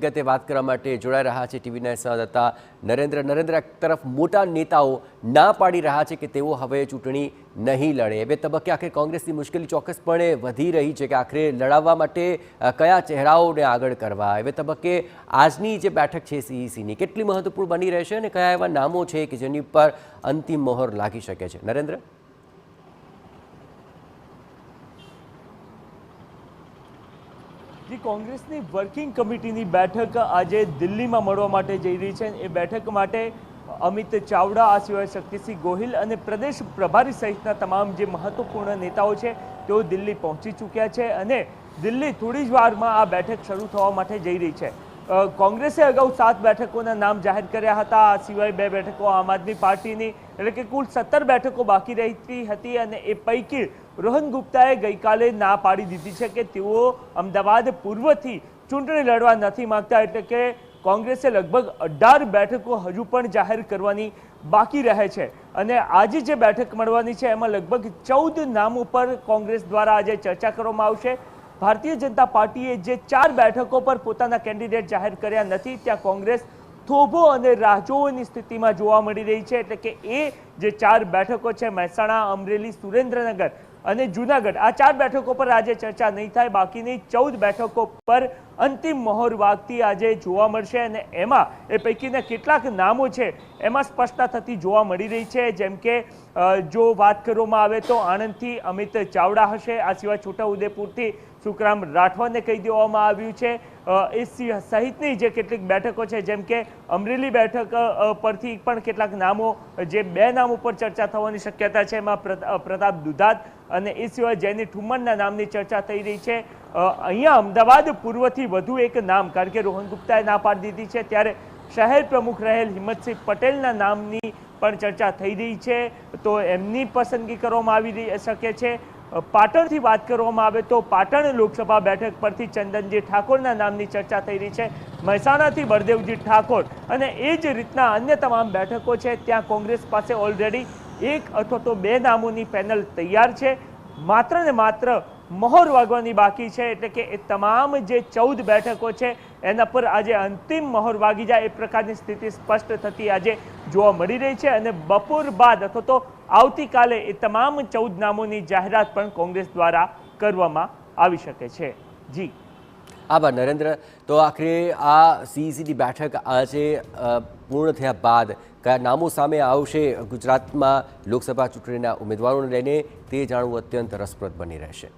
વિગતે વાત કરવા માટે જોડાઈ રહ્યા છે ટીવીના સંવાદદાતા નરેન્દ્ર એક તરફ મોટા નેતાઓ ના પાડી રહ્યા છે કે તેઓ હવે ચૂંટણી નહીં લડે। હવે તબક્કે આખરે કોંગ્રેસની મુશ્કેલી ચોક્કસપણે વધી રહી છે કે આખરે લડાવવા માટે કયા ચહેરાઓને આગળ કરવા। હવે તબક્કે આજની જે બેઠક છે સીઈસીની કેટલી મહત્વપૂર્ણ બની રહેશે અને કયા એવા નામો છે કે જેની પર અંતિમ મોહર લાગી શકે છે? નરેન્દ્ર, जी कांग्रेसની વર્કિંગ કમિટીની બેઠક આજે દિલ્હીમાં મળવા માટે જઈ રહી છે। એ બેઠક માટે અમિત ચાવડા, આ સિવાય શક્તિસિંહ ગોહિલ અને પ્રદેશ પ્રભારી સહિતના તમામ જે મહત્વપૂર્ણ નેતાઓ છે તેઓ દિલ્હી પહોંચી ચૂક્યા છે અને દિલ્હી થોડી જ વારમાં આ બેઠક શરૂ થવા માટે જઈ રહી છે। કોંગ્રેસે અગાઉ 7 બેઠકોના નામ જાહેર કર્યા હતા। આ સિવાય 2 બેઠકો આમ આદમી પાર્ટીની, એટલે કે કુલ 17 બેઠકો બાકી રહેતી હતી અને એ પૈકી રોહન ગુપ્તાએ ગઈકાલે ના પાડી દીધી છે કે તેઓ અમદાવાદ પૂર્વથી ચૂંટણી લડવા નથી માંગતા। એટલે કે કોંગ્રેસે લગભગ 18 બેઠકો હજુ પણ જાહેર કરવાની બાકી રહે છે અને આજે જે બેઠક મળવાની છે એમાં લગભગ 14 નામો પર કોંગ્રેસ દ્વારા આજે ચર્ચા કરવામાં આવશે। ભારતીય જનતા પાર્ટીએ જે 4 બેઠકો પર પોતાના કેન્ડિડેટ જાહેર કર્યા નથી, ત્યાં કોંગ્રેસ થોભો અને રાહ સ્થિતિમાં જોવા મળી રહી છે। એટલે કે એ જે 4 બેઠકો છે, મહેસાણા, અમરેલી, સુરેન્દ્રનગર અને જૂનાગઢ, આ 4 બેઠકો પર આજે ચર્ચા નહીં થાય। બાકીની 14 બેઠકો પર અંતિમ મહોર વાગતી આજે જોવા મળશે અને એમાં એ પૈકીના કેટલાક નામો છે એમાં સ્પષ્ટતા થતી જોવા મળી રહી છે। જેમ કે જો વાત કરવામાં આવે તો આણંદથી અમિત ચાવડા હશે, આ સિવાય છોટાઉદેપુરથી સુખરામ રાઠવાને કહી દેવામાં આવ્યું છે। એ સહિતની જે કેટલીક બેઠકો છે, જેમ કે અમરેલી બેઠક પરથી પણ કેટલાક નામો, જે 2 નામો પર ચર્ચા થવાની શક્યતા છે, એમાં પ્રતાપ દુધાત અને એ સિવાય જૈની ઠુમ્મરના નામની ચર્ચા થઈ રહી છે। અહીંયા અમદાવાદ પૂર્વથી વધુ એક નામ, કારણ કે રોહન ગુપ્તાએ ના પાડી દીધી છે, ત્યારે શહેર પ્રમુખ રહેલ હિંમતસિંહ પટેલના નામની પણ ચર્ચા થઈ રહી છે, તો એમની પસંદગી કરવામાં આવી શકે છે। પાટણથી વાત કરવામાં આવે તો પાટણ લોકસભા બેઠક પરથી ચંદનજી ઠાકોરના નામની ચર્ચા થઈ રહી છે, મહેસાણાથી બળદેવજી ઠાકોર અને એ જ રીતના અન્ય તમામ બેઠકો છે ત્યાં કોંગ્રેસ પાસે ઓલરેડી 1 અથવા તો 2 નામોની પેનલ તૈયાર છે। માત્ર ને માત્ર મહોર વાગવાની બાકી છે, એટલે કે એ તમામ જે 14 બેઠકો છે એના પર આજે અંતિમ મહોર વાગી જાય એ પ્રકારની સ્થિતિ સ્પષ્ટ થતી આજે જોવા મળી રહી છે અને બપોર બાદ અથવા તો આવતીકાલે એ તમામ 14 નામોની જાહેરાત પણ કોંગ્રેસ દ્વારા કરવામાં આવી શકે છે। જી આભાર નરેન્દ્ર। તો આખરે આ સીઈસીની બેઠક આજે પૂર્ણ થયા બાદ કયા નામો સામે આવશે ગુજરાતમાં લોકસભા ચૂંટણીના ઉમેદવારોને લઈને તે જાણવું અત્યંત રસપ્રદ બની રહેશે।